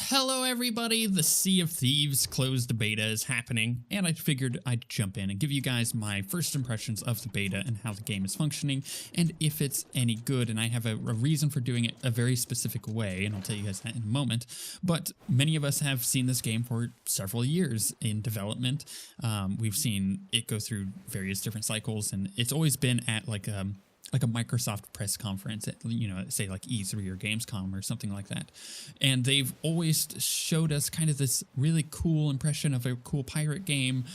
Hello everybody, the Sea of Thieves closed beta is happening, and I figured I'd jump in and give you guys my first impressions of the beta and how the game is functioning, and if it's any good. And I have a reason for doing it a very specific way, and I'll tell you guys that in a moment. But many of us have seen this game for several years in development. We've seen it go through various different cycles, and it's always been at like a Microsoft press conference at, say like E3 or Gamescom or something like that. And they've always showed us kind of this really cool impression of a cool pirate game,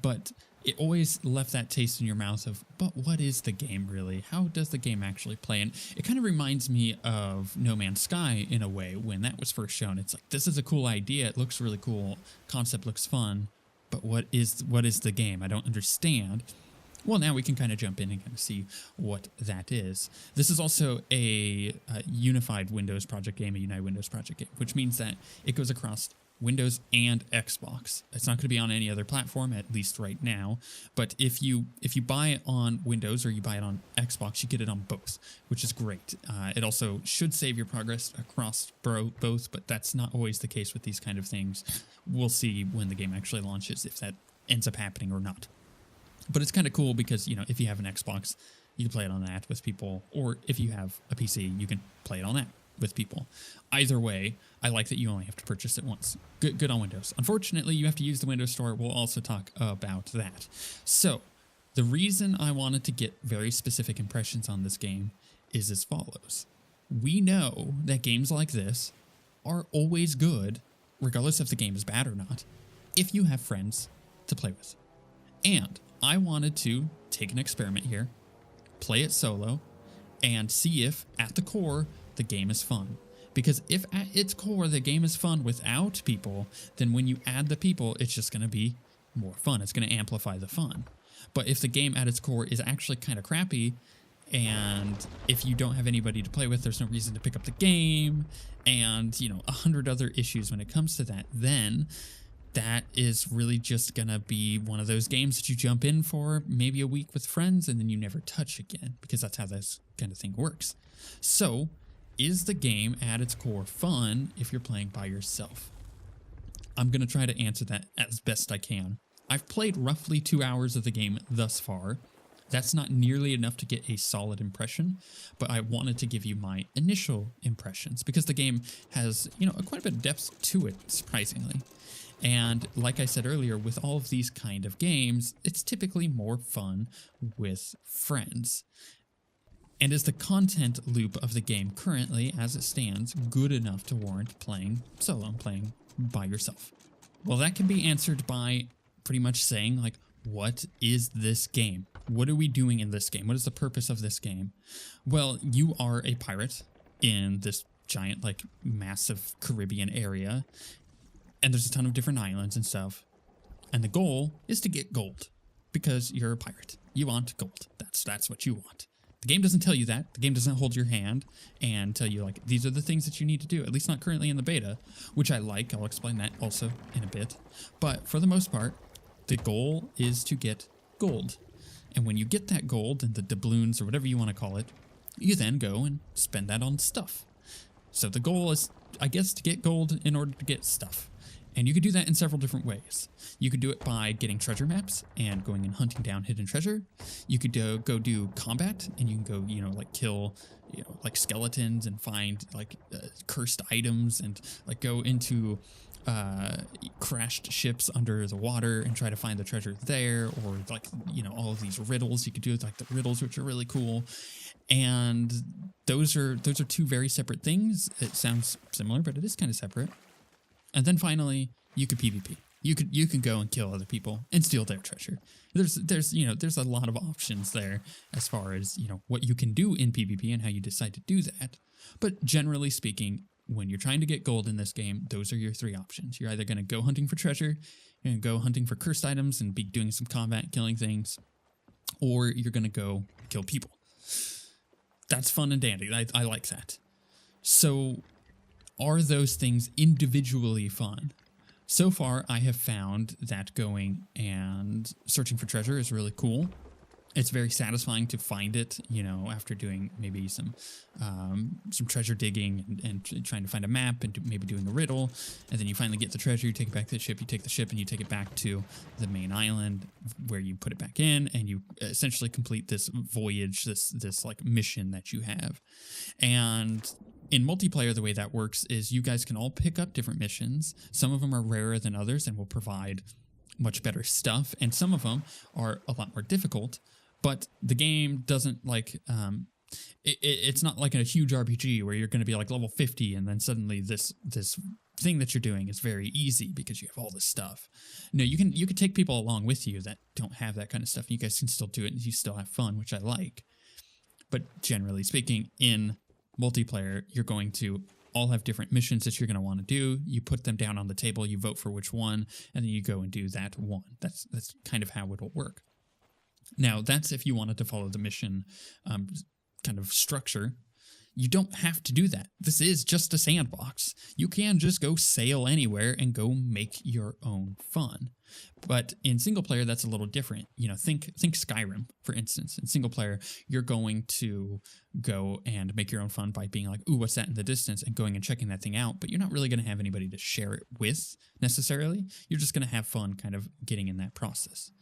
but it always left that taste in your mouth of, but what is the game really? How does the game actually play? And it kind of reminds me of No Man's Sky in a way when that was first shown. It's like, this is a cool idea. It looks really cool. Concept looks fun, but what is the game? I don't understand. Well, now we can kind of jump in and kind of see what that is. This is also a unified Windows project game, a United Windows project game, which means that it goes across Windows and Xbox. It's not going to be on any other platform, at least right now. But if you buy it on Windows or you buy it on Xbox, you get it on both, which is great. It also should save your progress across both, but that's not always the case with these kind of things. We'll see when the game actually launches if that ends up happening or not. But it's kind of cool because, if you have an Xbox, you can play it on that with people. Or if you have a PC, you can play it on that with people. Either way, I like that you only have to purchase it once. Good on Windows. Unfortunately, you have to use the Windows Store. We'll also talk about that. So, the reason I wanted to get very specific impressions on this game is as follows. We know that games like this are always good, regardless if the game is bad or not, if you have friends to play with. And I wanted to take an experiment here, play it solo, and see if, at the core, the game is fun. Because if at its core the game is fun without people, then when you add the people, it's just going to be more fun. It's going to amplify the fun. But if the game at its core is actually kind of crappy, and if you don't have anybody to play with, there's no reason to pick up the game, and, 100 other issues when it comes to that, then that is really just gonna be one of those games that you jump in for maybe a week with friends and then you never touch again, because that's how this kind of thing works. So, is the game at its core fun if you're playing by yourself? I'm gonna try to answer that as best I can. I've played roughly 2 hours of the game thus far. That's not nearly enough to get a solid impression, but I wanted to give you my initial impressions because the game has, quite a bit of depth to it, surprisingly. And like I said earlier, with all of these kind of games, it's typically more fun with friends. And is the content loop of the game currently, as it stands, good enough to warrant playing solo, playing by yourself? Well, that can be answered by pretty much saying, like, what is this game? What are we doing in this game? What is the purpose of this game? Well, you are a pirate in this giant, massive Caribbean area. And there's a ton of different islands and stuff. And the goal is to get gold. Because you're a pirate. You want gold. That's what you want. The game doesn't tell you that. The game doesn't hold your hand and tell you, these are the things that you need to do. At least not currently in the beta. Which I like. I'll explain that also in a bit. But for the most part, the goal is to get gold. And when you get that gold, and the doubloons or whatever you want to call it, you then go and spend that on stuff. So the goal is, I guess, to get gold in order to get stuff. And you could do that in several different ways. You could do it by getting treasure maps and going and hunting down hidden treasure. You could go do combat, and you can go, kill, skeletons and find, cursed items and, go into crashed ships under the water and try to find the treasure there, or, all of these riddles. You could do, the riddles, which are really cool. And those are two very separate things. It sounds similar, but it is kind of separate. And then finally, you could PvP. You can go and kill other people and steal their treasure. There's a lot of options there as far as, what you can do in PvP and how you decide to do that. But generally speaking, when you're trying to get gold in this game, those are your three options. You're either going to go hunting for treasure, you're going to go hunting for cursed items and be doing some combat, killing things, or you're going to go kill people. That's fun and dandy. I like that. So, are those things individually fun? So far, I have found that going and searching for treasure is really cool. It's very satisfying to find it, you know, after doing maybe some treasure digging and trying to find a map and maybe doing a riddle. And then you finally get the treasure, you take it back to the ship, you take the ship and you take it back to the main island where you put it back in and you essentially complete this voyage, this like mission that you have. And in multiplayer, the way that works is you guys can all pick up different missions. Some of them are rarer than others and will provide much better stuff. And some of them are a lot more difficult. But the game doesn't like, it's not like a huge RPG where you're going to be like level 50 and then suddenly this thing that you're doing is very easy because you have all this stuff. No, you can take people along with you that don't have that kind of stuff. And you guys can still do it and you still have fun, which I like. But generally speaking, in multiplayer, you're going to all have different missions that you're going to want to do. You put them down on the table, you vote for which one, and then you go and do that one. That's kind of how it'll work. Now, that's if you wanted to follow the mission kind of structure. You don't have to do that. This is just a sandbox. You can just go sail anywhere and go make your own fun. But in single player, that's a little different. You know, think Skyrim, for instance. In single player, you're going to go and make your own fun by being like, ooh, what's that in the distance? And going and checking that thing out. But you're not really going to have anybody to share it with necessarily. You're just going to have fun kind of getting in that process.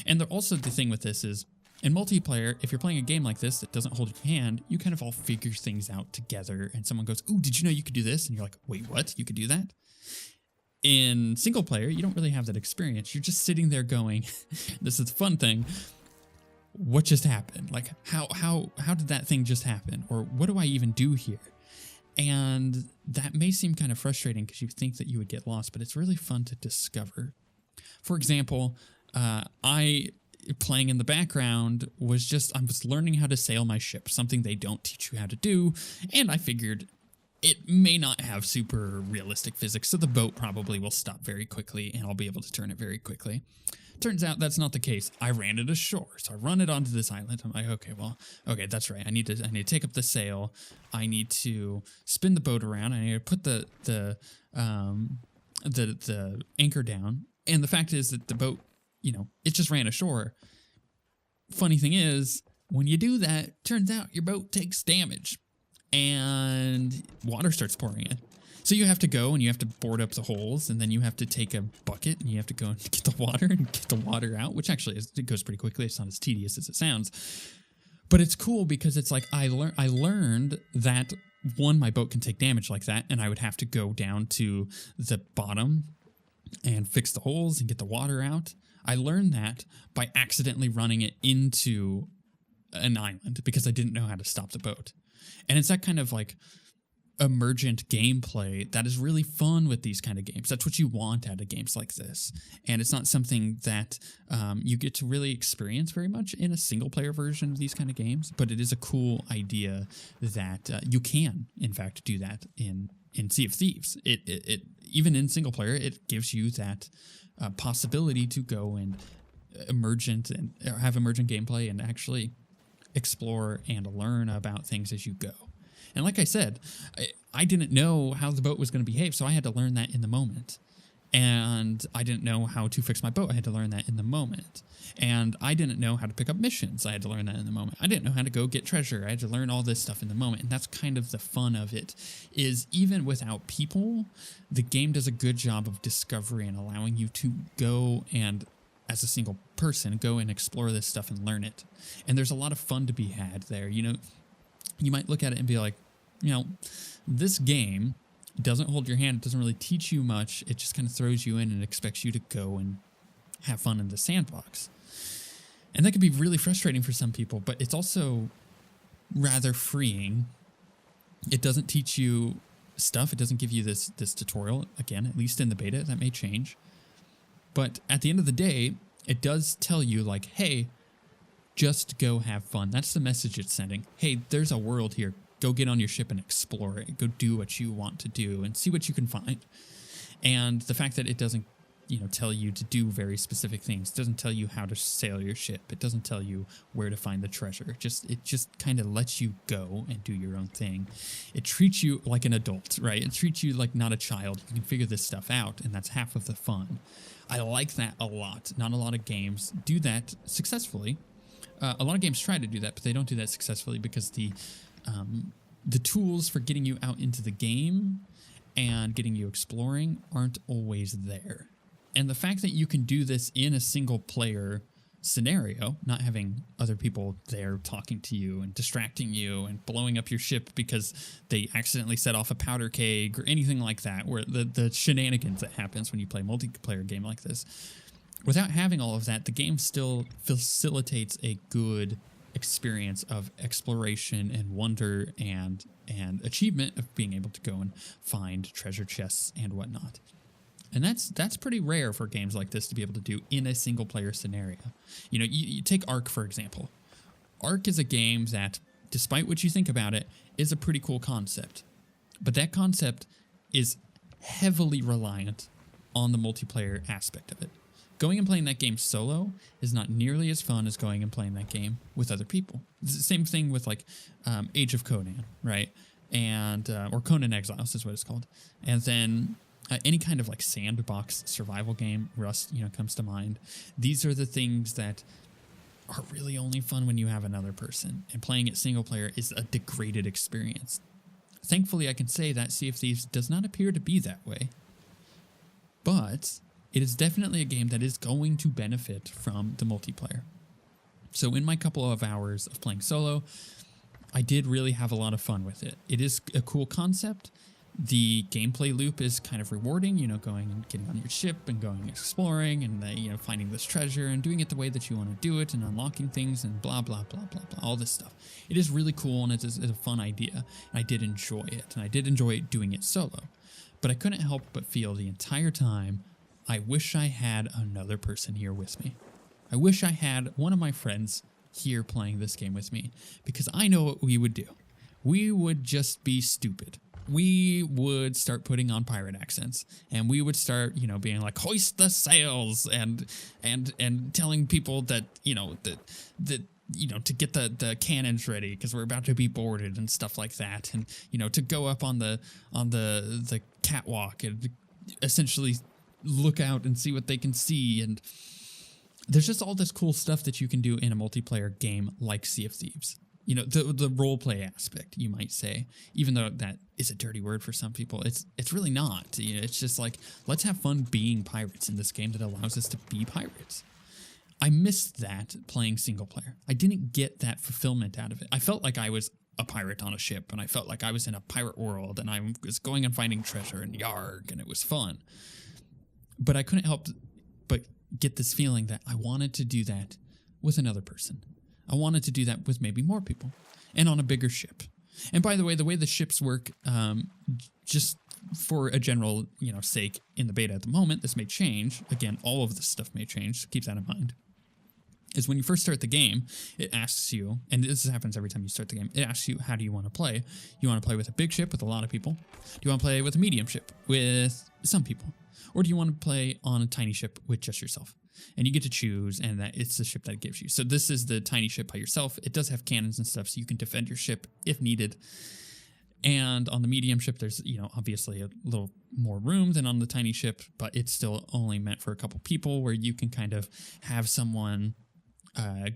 And also the thing with this is, in multiplayer, if you're playing a game like this that doesn't hold your hand, you kind of all figure things out together. And someone goes, ooh, did you know you could do this? And you're like, wait, what? You could do that? In single player, you don't really have that experience. You're just sitting there going, this is the fun thing. What just happened? Like, how did that thing just happen? Or what do I even do here? And that may seem kind of frustrating because you think that you would get lost, but it's really fun to discover. For example, playing in the background I was learning how to sail my ship, something they don't teach you how to do. And I figured it may not have super realistic physics, so the boat probably will stop very quickly and I'll be able to turn it very quickly. Turns out that's not the case. I ran it ashore, so I run it onto this island. I'm like, okay, that's right. I need to take up the sail. I need to spin the boat around. I need to put the anchor down. And the fact is that the boat, you know, it just ran ashore. Funny thing is, when you do that, turns out your boat takes damage and water starts pouring in. So you have to go and you have to board up the holes, and then you have to take a bucket and you have to go and get the water and get the water out, which actually it goes pretty quickly. It's not as tedious as it sounds. But it's cool because it's like I learned that, one, my boat can take damage like that, and I would have to go down to the bottom and fix the holes and get the water out. I learned that by accidentally running it into an island because I didn't know how to stop the boat. And it's that kind of like emergent gameplay that is really fun with these kind of games. That's what you want out of games like this. And it's not something that you get to really experience very much in a single player version of these kind of games, but it is a cool idea that you can, in fact, do that in Sea of Thieves. It even in single player, it gives you that possibility to go and have emergent gameplay and actually explore and learn about things as you go. And like I said, I didn't know how the boat was going to behave, so I had to learn that in the moment. And I didn't know how to fix my boat. I had to learn that in the moment. And I didn't know how to pick up missions. I had to learn that in the moment. I didn't know how to go get treasure. I had to learn all this stuff in the moment. And that's kind of the fun of it, is even without people, the game does a good job of discovery and allowing you to go and, as a single person, go and explore this stuff and learn it. And there's a lot of fun to be had there. You know, you might look at it and be like, you know, this game doesn't hold your hand. It doesn't really teach you much. It just kind of throws you in and expects you to go and have fun in the sandbox. And that can be really frustrating for some people, but it's also rather freeing. It doesn't teach you stuff. It doesn't give you this tutorial. Again, at least in the beta, that may change. But at the end of the day, it does tell you, like, hey, just go have fun. That's the message it's sending. Hey, there's a world here. Go get on your ship and explore it. Go do what you want to do and see what you can find. And the fact that it doesn't, you know, tell you to do very specific things. It doesn't tell you how to sail your ship. It doesn't tell you where to find the treasure. It just kind of lets you go and do your own thing. It treats you like an adult, right? It treats you like not a child. You can figure this stuff out, and that's half of the fun. I like that a lot. Not a lot of games do that successfully. A lot of games try to do that, but they don't do that successfully because the tools for getting you out into the game and getting you exploring aren't always there. And the fact that you can do this in a single player scenario, not having other people there talking to you and distracting you and blowing up your ship because they accidentally set off a powder keg or anything like that, where the shenanigans that happens when you play a multiplayer game like this. Without having all of that, the game still facilitates a good experience of exploration and wonder and achievement of being able to go and find treasure chests and whatnot. And that's pretty rare for games like this to be able to do in a single player scenario. You know, you take Ark, for example. Ark is a game that, despite what you think about it, is a pretty cool concept. But that concept is heavily reliant on the multiplayer aspect of it. Going and playing that game solo is not nearly as fun as going and playing that game with other people. It's the same thing with like Age of Conan, right? And or Conan Exiles is what it's called. And then any kind of like sandbox survival game, Rust, you know, comes to mind. These are the things that are really only fun when you have another person, and playing it single player is a degraded experience. Thankfully, I can say that Sea of Thieves does not appear to be that way, but it is definitely a game that is going to benefit from the multiplayer. So in my couple of hours of playing solo, I did really have a lot of fun with it. It is a cool concept. The gameplay loop is kind of rewarding, you know, going and getting on your ship and going exploring and, you know, finding this treasure and doing it the way that you want to do it and unlocking things and blah, blah, blah, blah, blah, all this stuff. It is really cool, and it's a fun idea. And I did enjoy it, and I did enjoy doing it solo. But I couldn't help but feel the entire time, I wish I had another person here with me. I wish I had one of my friends here playing this game with me, because I know what we would do. We would just be stupid. We would start putting on pirate accents, and we would start, you know, being like, hoist the sails, and telling people that, you know, that you know, to get the cannons ready because we're about to be boarded and stuff like that, and, you know, to go up on the catwalk and essentially look out and see what they can see. And there's just all this cool stuff that you can do in a multiplayer game like Sea of Thieves. You know, the role play aspect, you might say, even though that is a dirty word for some people, it's really not. You know, it's just like, let's have fun being pirates in this game that allows us to be pirates. I missed that playing single player. I didn't get that fulfillment out of it. I felt like I was a pirate on a ship, and I felt like I was in a pirate world, and I was going and finding treasure and yarg, and it was fun. But I couldn't help but get this feeling that I wanted to do that with another person. I wanted to do that with maybe more people and on a bigger ship. And by the way the ships work, just for a general, you know, sake in the beta at the moment, this may change. Again, all of this stuff may change, so keep that in mind. Is when you first start the game, it asks you, and this happens every time you start the game, it asks you, how do you want to play? You want to play with a big ship with a lot of people? Do you want to play with a medium ship with some people? Or do you want to play on a tiny ship with just yourself? And you get to choose, and that it's the ship that it gives you. So this is the tiny ship by yourself. It does have cannons and stuff, so you can defend your ship if needed. And on the medium ship, there's, you know, obviously a little more room than on the tiny ship, but it's still only meant for a couple people, where you can kind of have someone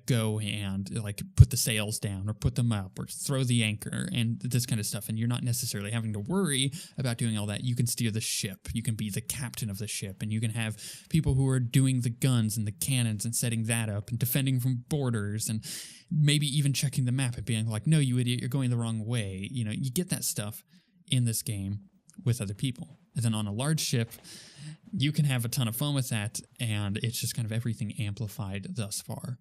go and like put the sails down or put them up or throw the anchor and this kind of stuff. And you're not necessarily having to worry about doing all that. You can steer the ship. You can be the captain of the ship, and you can have people who are doing the guns and the cannons and setting that up and defending from borders, and maybe even checking the map and being like, no, you idiot, you're going the wrong way. You know, you get that stuff in this game with other people. And then on a large ship, you can have a ton of fun with that, and it's just kind of everything amplified thus far.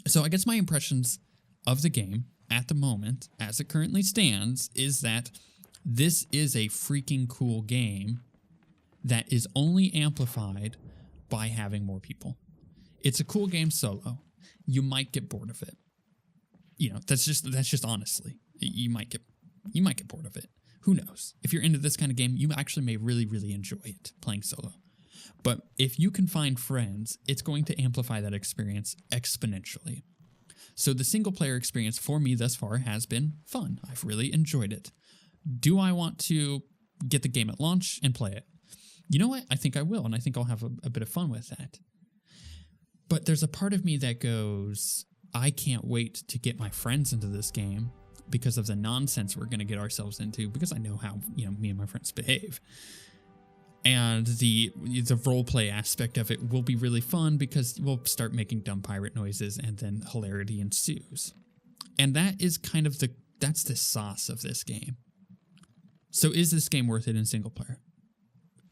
So I guess my impressions of the game at the moment, as it currently stands, is that this is a freaking cool game that is only amplified by having more people. It's a cool game solo. You might get bored of it. You know, that's just honestly, you might get bored of it. Who knows? If you're into this kind of game, you actually may really, really enjoy it playing solo. But if you can find friends, it's going to amplify that experience exponentially. So the single player experience for me thus far has been fun. I've really enjoyed it. Do I want to get the game at launch and play it? You know what? I think I will, and I think I'll have a bit of fun with that. But there's a part of me that goes, I can't wait to get my friends into this game because of the nonsense we're going to get ourselves into, because I know how, me and my friends behave. And the roleplay aspect of it will be really fun because we'll start making dumb pirate noises and then hilarity ensues. And that is kind of that's the sauce of this game. So is this game worth it in single player?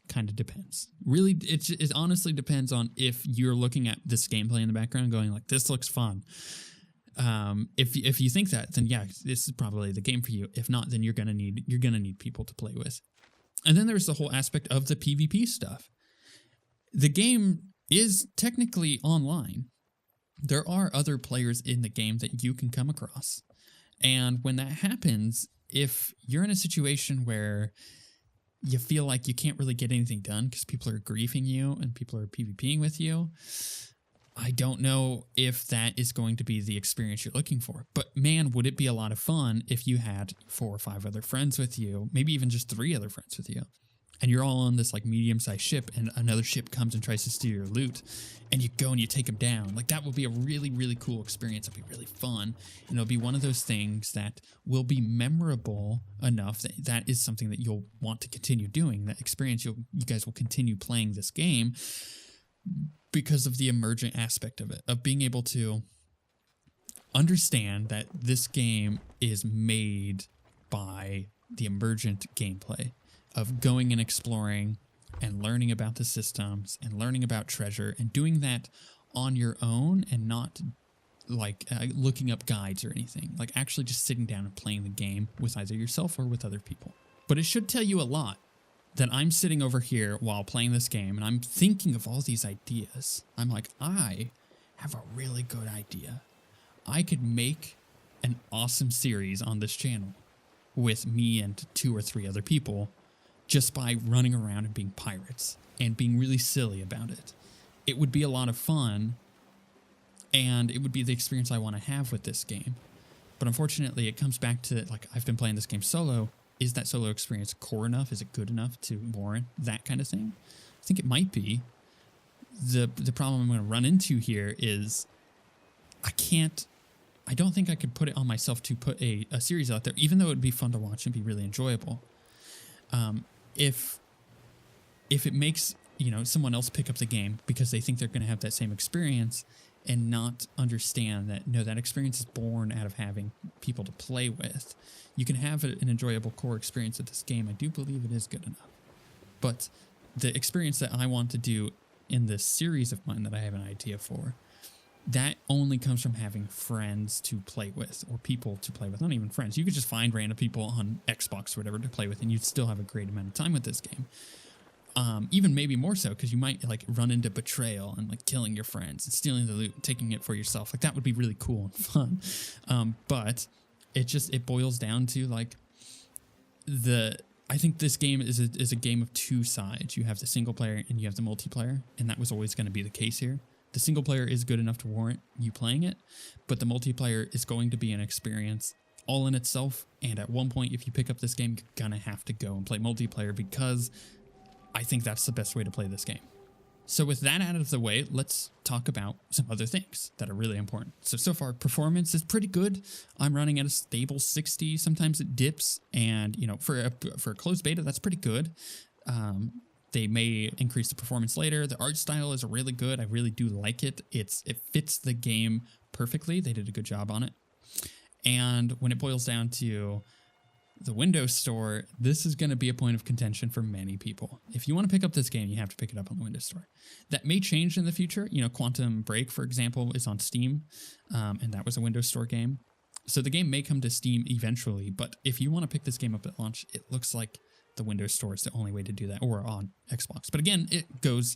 Kind of depends. Really, it honestly depends on if you're looking at this gameplay in the background going like, this looks fun. If you think that, then yeah, this is probably the game for you. If not, then you're gonna need people to play with. And then there's the whole aspect of the PvP stuff. The game is technically online. There are other players in the game that you can come across. And when that happens, if you're in a situation where you feel like you can't really get anything done because people are griefing you and people are PvPing with you, I don't know if that is going to be the experience you're looking for. But man, would it be a lot of fun if you had 4 or 5 other friends with you, maybe even just 3 other friends with you, and you're all on this like medium-sized ship and another ship comes and tries to steal your loot and you go and you take them down. Like, that would be a really, really cool experience. It'd be really fun. And it'll be one of those things that will be memorable enough that that is something that you'll want to continue doing. That experience, you guys will continue playing this game because of the emergent aspect of it, of being able to understand that this game is made by the emergent gameplay of going and exploring and learning about the systems and learning about treasure and doing that on your own and not like looking up guides or anything, like actually just sitting down and playing the game with either yourself or with other people. But it should tell you a lot that I'm sitting over here while playing this game and I'm thinking of all these ideas. I'm like, I have a really good idea. I could make an awesome series on this channel with me and 2 or 3 other people just by running around and being pirates and being really silly about it. It would be a lot of fun and it would be the experience I want to have with this game. But unfortunately, it comes back to, like, I've been playing this game solo. Is that solo experience core enough? Is it good enough to warrant that kind of thing? I think it might be. The problem I'm going to run into here is I don't think I could put it on myself to put a series out there, even though it would be fun to watch and be really enjoyable. If it makes, someone else pick up the game because they think they're going to have that same experience and not understand that, no, that experience is born out of having people to play with. You can have an enjoyable core experience of this game. I do believe it is good enough. But the experience that I want to do in this series of mine that I have an idea for, that only comes from having friends to play with or people to play with. Not even friends. You could just find random people on Xbox or whatever to play with and you'd still have a great amount of time with this game. Even maybe more so because you might like run into betrayal and like killing your friends and stealing the loot and taking it for yourself. Like, that would be really cool and fun. But it boils down to like I think this game is a game of 2 sides. You have the single player and you have the multiplayer, and that was always going to be the case here. The single player is good enough to warrant you playing it, but the multiplayer is going to be an experience all in itself. And at one point, if you pick up this game, you're going to have to go and play multiplayer because I think that's the best way to play this game. So with that out of the way, let's talk about some other things that are really important. So far, performance is pretty good. I'm running at a stable 60. Sometimes it dips, and for a closed beta, that's pretty good. They may increase the performance later. The art style is really good. I really do like it. It fits the game perfectly. They did a good job on it. And when it boils down to the Windows Store, this is going to be a point of contention for many people. If you want to pick up this game, you have to pick it up on the Windows Store. That may change in the future. Quantum Break, for example, is on Steam, and that was a Windows Store game. So the game may come to Steam eventually, but if you want to pick this game up at launch, it looks like the Windows Store is the only way to do that, or on Xbox. But again, it goes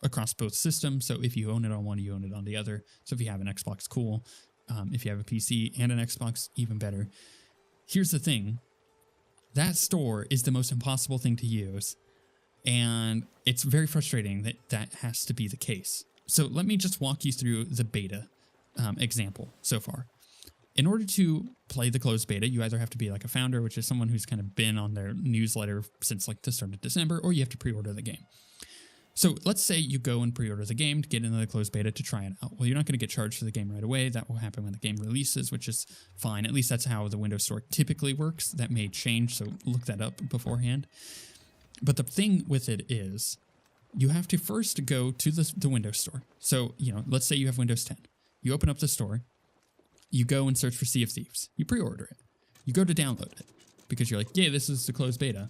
across both systems, so if you own it on one, you own it on the other. So if you have an Xbox, cool. If you have a PC and an Xbox, even better. Here's the thing. That store is the most impossible thing to use, and it's very frustrating that that has to be the case. So let me just walk you through the beta example so far. In order to play the closed beta, you either have to be like a founder, which is someone who's kind of been on their newsletter since like the start of December, or you have to pre-order the game. So let's say you go and pre-order the game to get into the closed beta to try it out. Well, you're not going to get charged for the game right away. That will happen when the game releases, which is fine. At least that's how the Windows Store typically works. That may change, so look that up beforehand. But the thing with it is you have to first go to the Windows Store. So, let's say you have Windows 10. You open up the store. You go and search for Sea of Thieves. You pre-order it. You go to download it because you're like, yeah, this is the closed beta.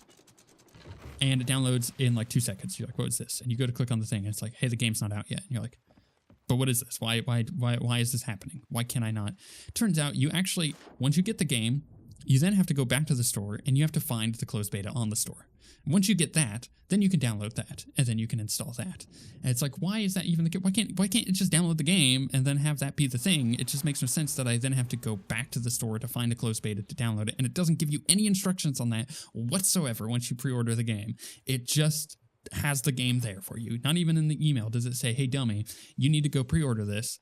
And it downloads in like 2 seconds. You're like, what is this? And you go to click on the thing and it's like, hey, the game's not out yet. And you're like, but what is this? Why is this happening? Why can I not? Turns out you actually, once you get the game, you then have to go back to the store and you have to find the closed beta on the store. And once you get that, then you can download that and then you can install that. And it's like, why is that even the case? Why can't it just download the game and then have that be the thing? It just makes no sense that I then have to go back to the store to find the closed beta to download it. And it doesn't give you any instructions on that whatsoever once you pre-order the game. It just has the game there for you. Not even in the email does it say, hey, dummy, you need to go pre-order this.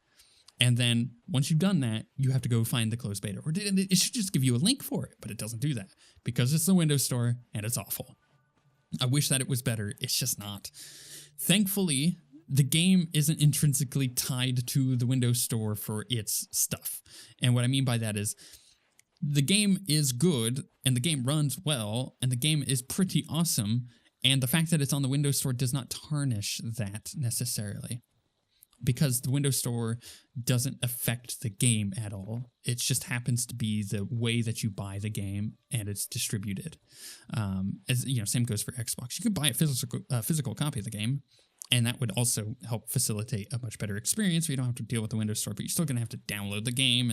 And then once you've done that, you have to go find the closed beta. Or it should just give you a link for it, but it doesn't do that because it's the Windows Store and it's awful. I wish that it was better. It's just not. Thankfully, the game isn't intrinsically tied to the Windows Store for its stuff. And what I mean by that is the game is good and the game runs well and the game is pretty awesome. And the fact that it's on the Windows Store does not tarnish that necessarily, because the Windows Store doesn't affect the game at all. It just happens to be the way that you buy the game and it's distributed. Same goes for Xbox. You could buy a physical copy of the game, and that would also help facilitate a much better experience where you don't have to deal with the Windows Store, but you're still going to have to download the game.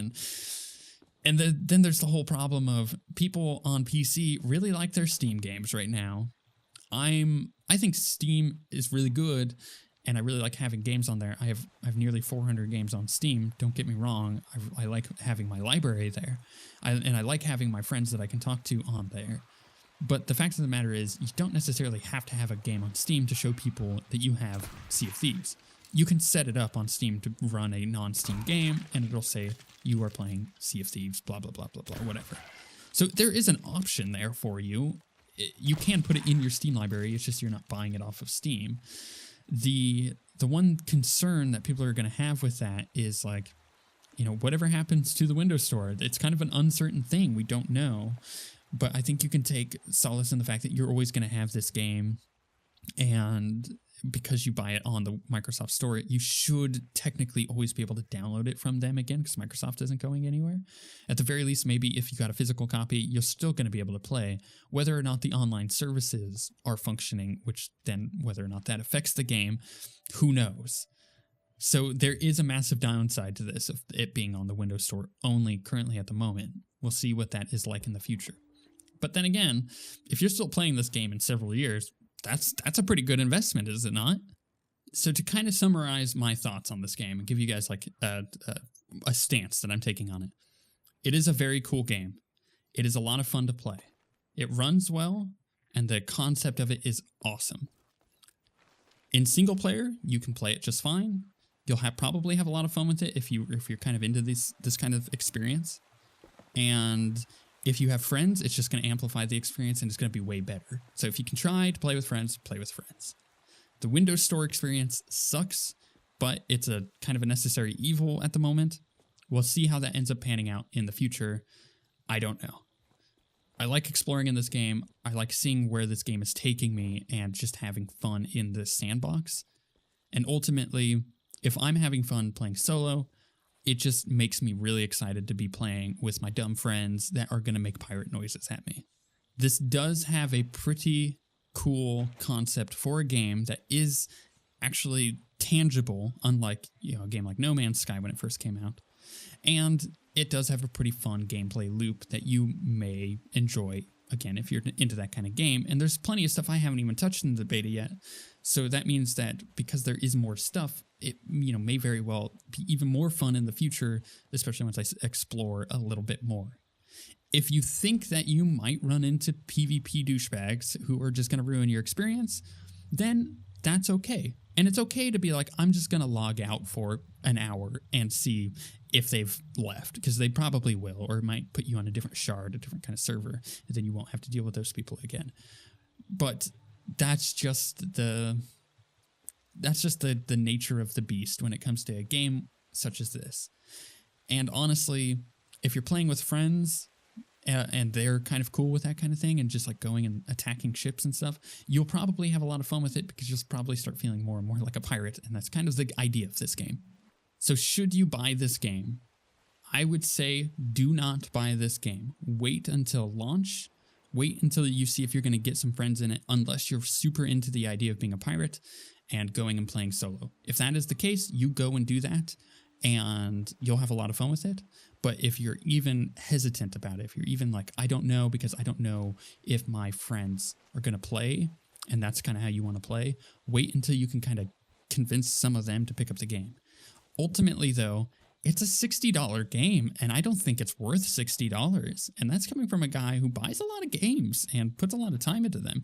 And then there's the whole problem of people on PC really like their Steam games right now. I think Steam is really good, and I really like having games on there. I have nearly 400 games on Steam. Don't get me wrong. I like having my library there. And I like having my friends that I can talk to on there. But the fact of the matter is, you don't necessarily have to have a game on Steam to show people that you have Sea of Thieves. You can set it up on Steam to run a non-Steam game, and it'll say you are playing Sea of Thieves, blah, blah, blah, blah, blah, whatever. So there is an option there for you. You can put it in your Steam library. It's just you're not buying it off of Steam. The one concern that people are going to have with that is like, whatever happens to the Windows Store, it's kind of an uncertain thing. We don't know. But I think you can take solace in the fact that you're always going to have this game. And because you buy it on the Microsoft Store, you should technically always be able to download it from them again because Microsoft isn't going anywhere. At the very least, maybe if you got a physical copy, you're still going to be able to play. Whether or not the online services are functioning, which then whether or not that affects the game, who knows? So there is a massive downside to this of it being on the Windows Store only currently at the moment. We'll see what that is like in the future. But then again, if you're still playing this game in several years, that's a pretty good investment, is it not? So to kind of summarize my thoughts on this game and give you guys like a stance that I'm taking on it. It is a very cool game. It is a lot of fun to play. It runs well, and the concept of it is awesome. In single player, you can play it just fine. You'll probably have a lot of fun with it if you're kind of into this kind of experience. And if you have friends, it's just going to amplify the experience and it's going to be way better. So if you can try to play with friends, play with friends. The Windows Store experience sucks, but it's a kind of a necessary evil at the moment. We'll see how that ends up panning out in the future. I don't know. I like exploring in this game. I like seeing where this game is taking me and just having fun in this sandbox. And ultimately, if I'm having fun playing solo, it just makes me really excited to be playing with my dumb friends that are going to make pirate noises at me. This does have a pretty cool concept for a game that is actually tangible, unlike a game like No Man's Sky when it first came out. And it does have a pretty fun gameplay loop that you may enjoy, again, if you're into that kind of game. And there's plenty of stuff I haven't even touched in the beta yet. So that means that because there is more stuff, it may very well be even more fun in the future, especially once I explore a little bit more. If you think that you might run into PvP douchebags who are just going to ruin your experience, then that's okay. And it's okay to be like, I'm just going to log out for an hour and see if they've left, because they probably will, or it might put you on a different shard, a different kind of server, and then you won't have to deal with those people again. But that's just the that's just the nature of the beast when it comes to a game such as this. And honestly, if you're playing with friends and they're kind of cool with that kind of thing and just like going and attacking ships and stuff, you'll probably have a lot of fun with it because you'll probably start feeling more and more like a pirate. And that's kind of the idea of this game. So should you buy this game? I would say do not buy this game. Wait until launch. Wait until you see if you're going to get some friends in it, unless you're super into the idea of being a pirate and going and playing solo. If that is the case, you go and do that and you'll have a lot of fun with it. But if you're even hesitant about it, if you're even like, I don't know because I don't know if my friends are going to play, and that's kind of how you want to play, wait until you can kind of convince some of them to pick up the game. Ultimately, though, it's a $60 game, and I don't think it's worth $60. And that's coming from a guy who buys a lot of games and puts a lot of time into them.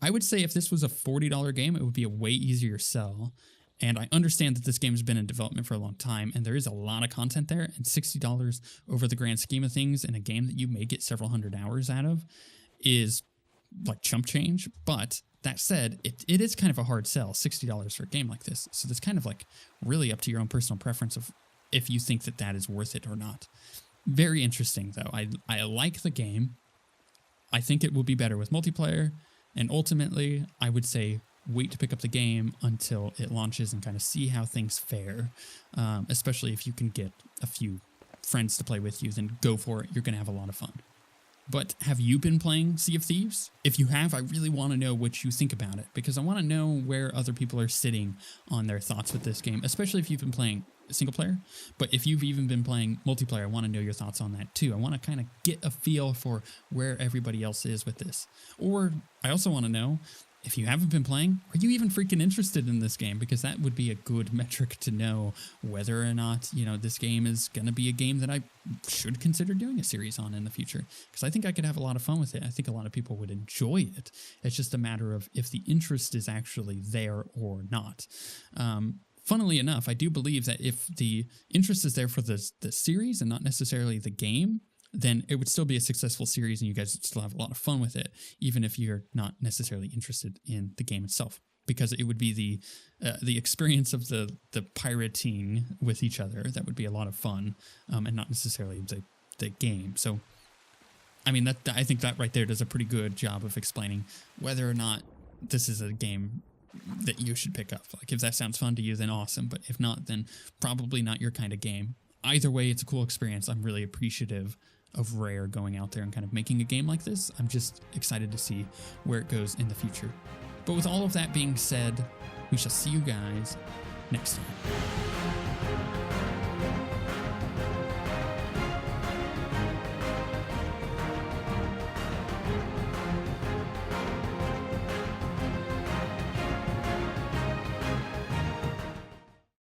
I would say if this was a $40 game, it would be a way easier sell. And I understand that this game has been in development for a long time, and there is a lot of content there, and $60 over the grand scheme of things in a game that you may get several hundred hours out of is like chump change. But that said, it is kind of a hard sell, $60 for a game like this. So that's kind of like really up to your own personal preference of if you think that that is worth it or not. Very interesting, though. I like the game. I think it will be better with multiplayer. And ultimately, I would say wait to pick up the game until it launches and kind of see how things fare. Especially if you can get a few friends to play with you, then go for it. You're going to have a lot of fun. But have you been playing Sea of Thieves? If you have, I really want to know what you think about it, because I want to know where other people are sitting on their thoughts with this game, especially if you've been playing single player. But if you've even been playing multiplayer, I want to know your thoughts on that too. I want to kind of get a feel for where everybody else is with this. Or I also want to know, if you haven't been playing, are you even freaking interested in this game? Because that would be a good metric to know whether or not, you know, this game is going to be a game that I should consider doing a series on in the future. Because I think I could have a lot of fun with it. I think a lot of people would enjoy it. It's just a matter of if the interest is actually there or not. Funnily enough, I do believe that if the interest is there for the series and not necessarily the game, then it would still be a successful series and you guys would still have a lot of fun with it, even if you're not necessarily interested in the game itself, because it would be the experience of the pirating with each other that would be a lot of fun, and not necessarily the game. So, I mean, I think that right there does a pretty good job of explaining whether or not this is a game that you should pick up. Like, if that sounds fun to you, then awesome. But if not, then probably not your kind of game. Either way, it's a cool experience. I'm really appreciative of Rare going out there and kind of making a game like this. I'm just excited to see where it goes in the future. But with all of that being said, we shall see you guys next time.